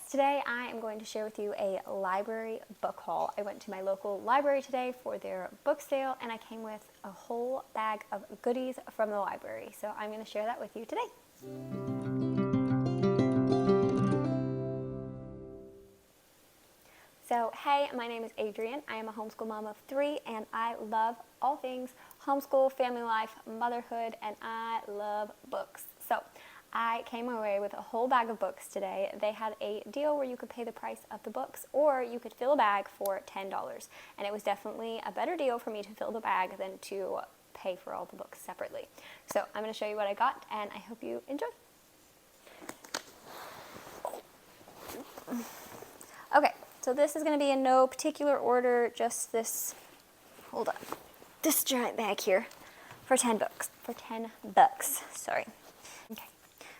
today I am going to share with you a library book haul. I went to my local library today for their book sale and I came with a whole bag of goodies from the library. So I'm going to share that with you today. So hey, my name is Adrian. I am a homeschool mom of 3 and I love all things homeschool, family life, motherhood, and I love books. So I came away with a whole bag of books today. They had a deal where you could pay the price of the books or you could fill a bag for $10. And it was definitely a better deal for me to fill the bag than to pay for all the books separately. So I'm going to show you what I got and I hope you enjoy. Okay, so this is going to be in no particular order, just this, hold on, this giant bag here for 10 bucks, sorry. Okay.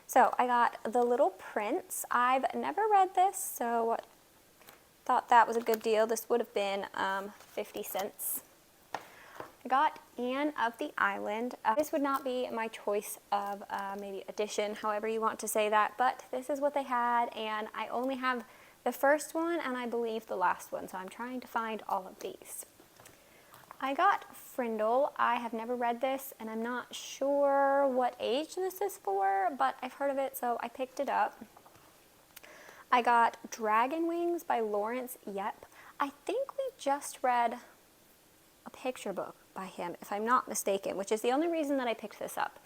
So I got The Little Prince. I've never read this, so thought that was a good deal. This would have been 50 cents. I got Anne of the Island. This would not be my choice of maybe edition, however you want to say that, but this is what they had, and I only have the first one and I believe the last one, so I'm trying to find all of these. I got Frindle. I have never read this and I'm not sure what age this is for, but I've heard of it, so I picked it up. I got Dragon Wings by Lawrence Yep. I think we just read a picture book by him, if I'm not mistaken, which is the only reason that I picked this up.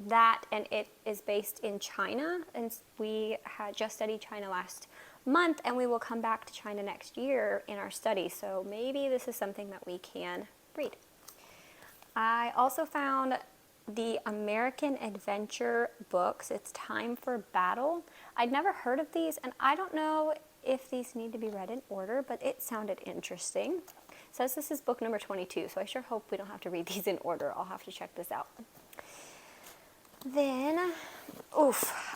That and it is based in China, and we had just studied China last month and we will come back to China next year in our study, so maybe this is something that we can read. I also found the American Adventure books. It's Time for Battle. I'd never heard of these and I don't know if these need to be read in order, but it sounded interesting. It says this is book number 22, so I sure hope we don't have to read these in order. I'll have to check this out. Then,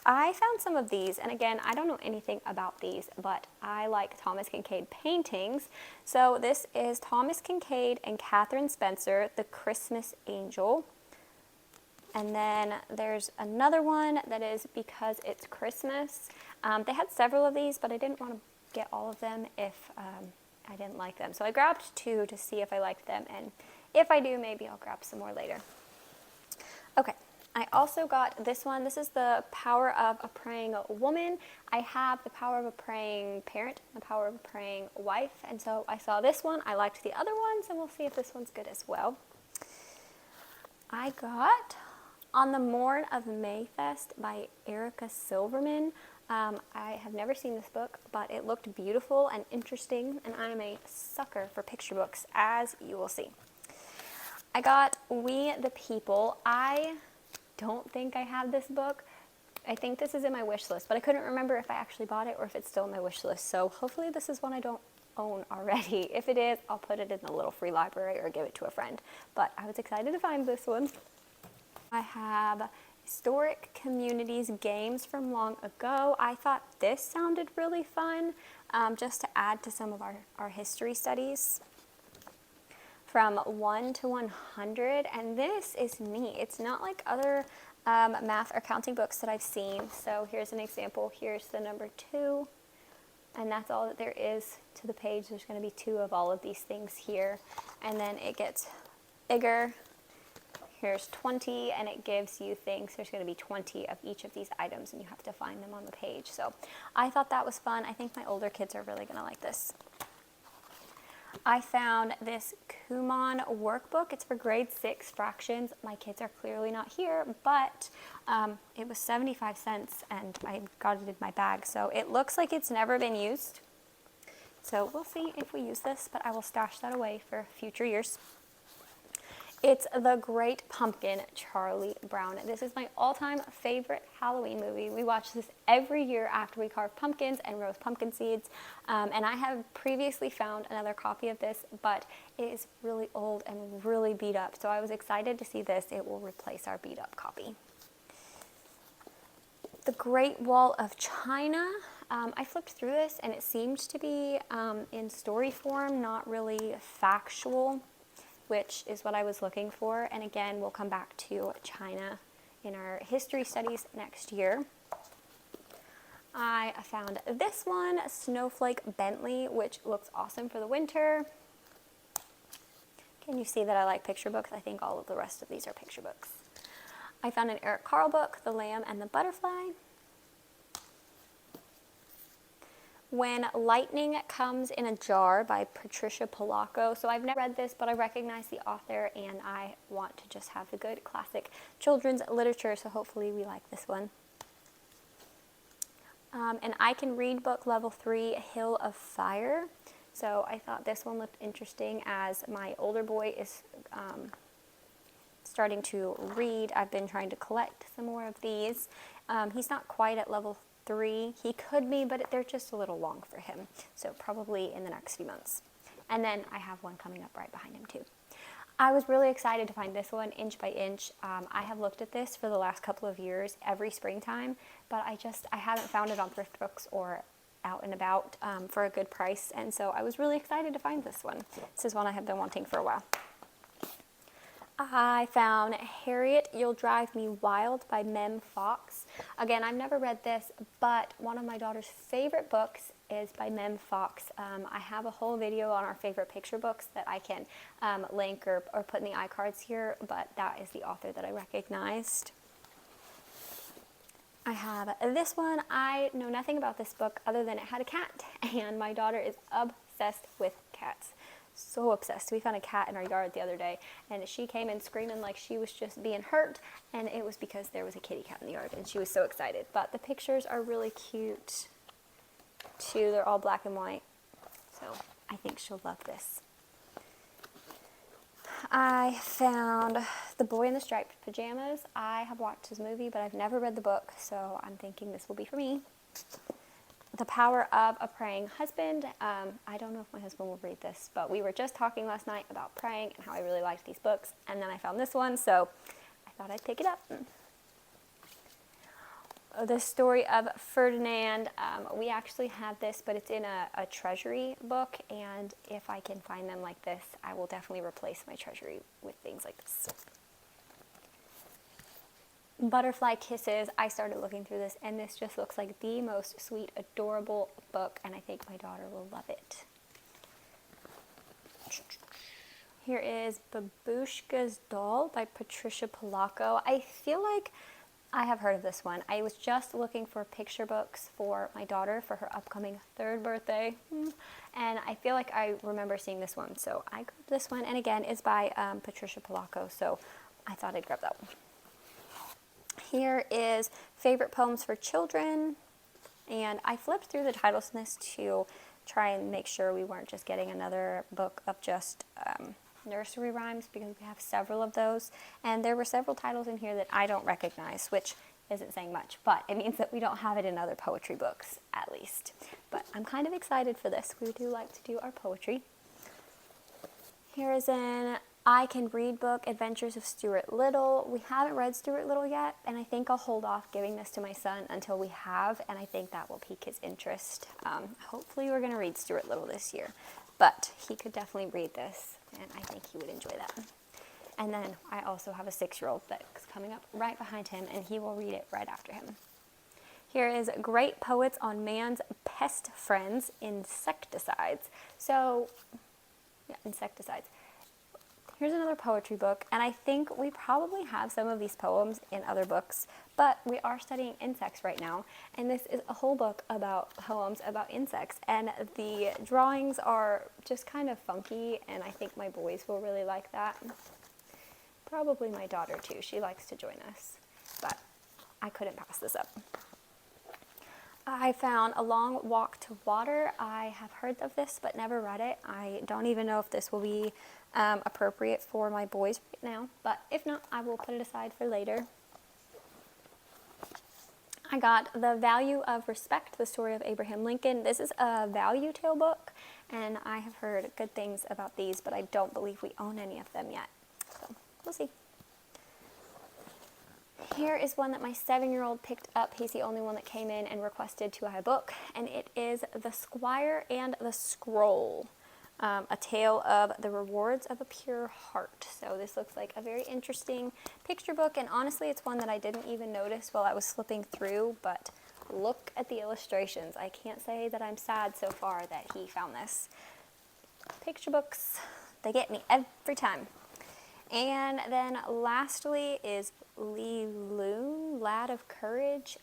I found some of these, and again, I don't know anything about these, but I like Thomas Kinkade paintings. So this is Thomas Kinkade and Catherine Spencer, The Christmas Angel. And then there's another one that is Because It's Christmas. They had several of these, but I didn't want to get all of them if I didn't like them. So I grabbed 2 to see if I liked them, and if I do, maybe I'll grab some more later. Okay. I also got this one. This is The Power of a Praying Woman. I have The Power of a Praying Parent, The Power of a Praying Wife, and so I saw this one. I liked the other ones, and we'll see if this one's good as well. I got On the Morn of Mayfest by Erica Silverman. I have never seen this book, but it looked beautiful and interesting, and I am a sucker for picture books, as you will see. I got We the People. I don't think I have this book. I think this is in my wish list, but I couldn't remember if I actually bought it or if it's still in my wish list. So hopefully this is one I don't own already. If it is, I'll put it in the little free library or give it to a friend. But I was excited to find this one. I have Historic Communities Games from Long Ago. I thought this sounded really fun, just to add to some of our history studies. From 1 to 100, and this is neat. It's not like other math or counting books that I've seen. So here's an example. Here's the number 2, and that's all that there is to the page. There's going to be 2 of all of these things here, and then it gets bigger. Here's 20, and it gives you things. There's going to be 20 of each of these items, and you have to find them on the page. So I thought that was fun. I think my older kids are really going to like this. I found this Kumon workbook. It's for grade 6 fractions. My kids are clearly not here, but it was 75 cents and I got it in my bag. So it looks like it's never been used. So we'll see if we use this, but I will stash that away for future years. It's The Great Pumpkin, Charlie Brown. This is my all-time favorite Halloween movie. We watch this every year after we carve pumpkins and roast pumpkin seeds. And I have previously found another copy of this, but it is really old and really beat up. So I was excited to see this. It will replace our beat up copy. The Great Wall of China. I flipped through this and it seemed to be in story form, not really factual, which is what I was looking for. And again, we'll come back to China in our history studies next year. I found this one, Snowflake Bentley, which looks awesome for the winter. Can you see that I like picture books? I think all of the rest of these are picture books. I found an Eric Carle book, The Lamb and the Butterfly. When Lightning Comes in a Jar by Patricia Polacco. So I've never read this, but I recognize the author, and I want to just have the good classic children's literature, so hopefully we like this one. And I Can Read book level 3, Hill of Fire. So I thought this one looked interesting as my older boy is starting to read. I've been trying to collect some more of these. He's not quite at level 3. He could be, but they're just a little long for him. So probably in the next few months. And then I have one coming up right behind him too. I was really excited to find this one, Inch by Inch. I have looked at this for the last couple of years, every springtime, but I haven't found it on thrift books or out and about for a good price, and so I was really excited to find this one. This is one I have been wanting for a while. I found Harriet, You'll Drive Me Wild by Mem Fox. Again, I've never read this, but one of my daughter's favorite books is by Mem Fox. I have a whole video on our favorite picture books that I can link or put in the iCards here, but that is the author that I recognized. I have this one. I know nothing about this book other than it had a cat, and my daughter is obsessed with cats. So obsessed. We found a cat in our yard the other day, and she came in screaming like she was just being hurt, and it was because there was a kitty cat in the yard, and she was so excited. But the pictures are really cute too. They're all black and white, so I think she'll love this. I found The Boy in the Striped Pajamas. I have watched his movie, but I've never read the book, so I'm thinking this will be for me. The Power of a Praying Husband. I don't know if my husband will read this, but we were just talking last night about praying and how I really liked these books, and then I found this one, so I thought I'd pick it up. The Story of Ferdinand. We actually have this, but it's in a treasury book, and if I can find them like this, I will definitely replace my treasury with things like this. Butterfly Kisses. I started looking through this, and this just looks like the most sweet, adorable book, and I think my daughter will love it. Here is Babushka's Doll by Patricia Polacco. I feel like I have heard of this one. I was just looking for picture books for my daughter for her upcoming 3rd birthday, and I feel like I remember seeing this one, so I grabbed this one, and again, it's by Patricia Polacco, so I thought I'd grab that one. Here is Favorite Poems for Children, and I flipped through the titles in this to try and make sure we weren't just getting another book of just nursery rhymes, because we have several of those, and there were several titles in here that I don't recognize, which isn't saying much, but it means that we don't have it in other poetry books, at least. But I'm kind of excited for this. We do like to do our poetry. Here is an I Can Read book, Adventures of Stuart Little. We haven't read Stuart Little yet, and I think I'll hold off giving this to my son until we have, and I think that will pique his interest. Hopefully we're going to read Stuart Little this year, but he could definitely read this, and I think he would enjoy that. And then I also have a 6-year-old that's coming up right behind him, and he will read it right after him. Here is Great Poets on Man's Pest Friends, Insecticides. So, yeah, insecticides. Here's another poetry book, and I think we probably have some of these poems in other books, but we are studying insects right now, and this is a whole book about poems about insects, and the drawings are just kind of funky, and I think my boys will really like that. Probably my daughter too. She likes to join us, but I couldn't pass this up. I found A Long Walk to Water. I have heard of this but never read it. I don't even know if this will be appropriate for my boys right now, but if not, I will put it aside for later. I got The Value of Respect, the story of Abraham Lincoln. This is a value tale book, and I have heard good things about these, but I don't believe we own any of them yet, so we'll see. Here is one that my 7-year-old picked up. He's the only one that came in and requested to have a book, and it is The Squire and the Scroll, a tale of the rewards of a pure heart. So this looks like a very interesting picture book, and honestly it's one that I didn't even notice while I was flipping through, but look at the illustrations. I can't say that I'm sad so far that he found this. Picture books, they get me every time. And then lastly is Li Loon, Lad of Courage.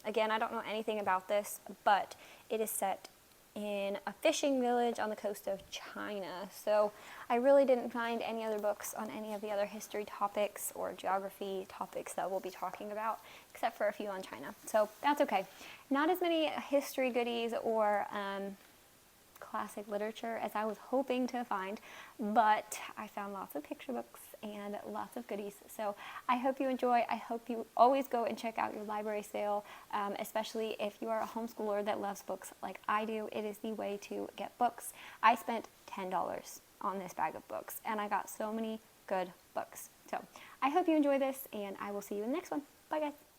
Again, I don't know anything about this, but it is set in a fishing village on the coast of China. So I really didn't find any other books on any of the other history topics or geography topics that we'll be talking about, except for a few on China. So that's okay. Not as many history goodies or classic literature as I was hoping to find, but I found lots of picture books and lots of goodies. So I hope you enjoy. I hope you always go and check out your library sale, especially if you are a homeschooler that loves books like I do. It is the way to get books. I spent $10 on this bag of books, and I got so many good books. So I hope you enjoy this, and I will see you in the next one. Bye, guys.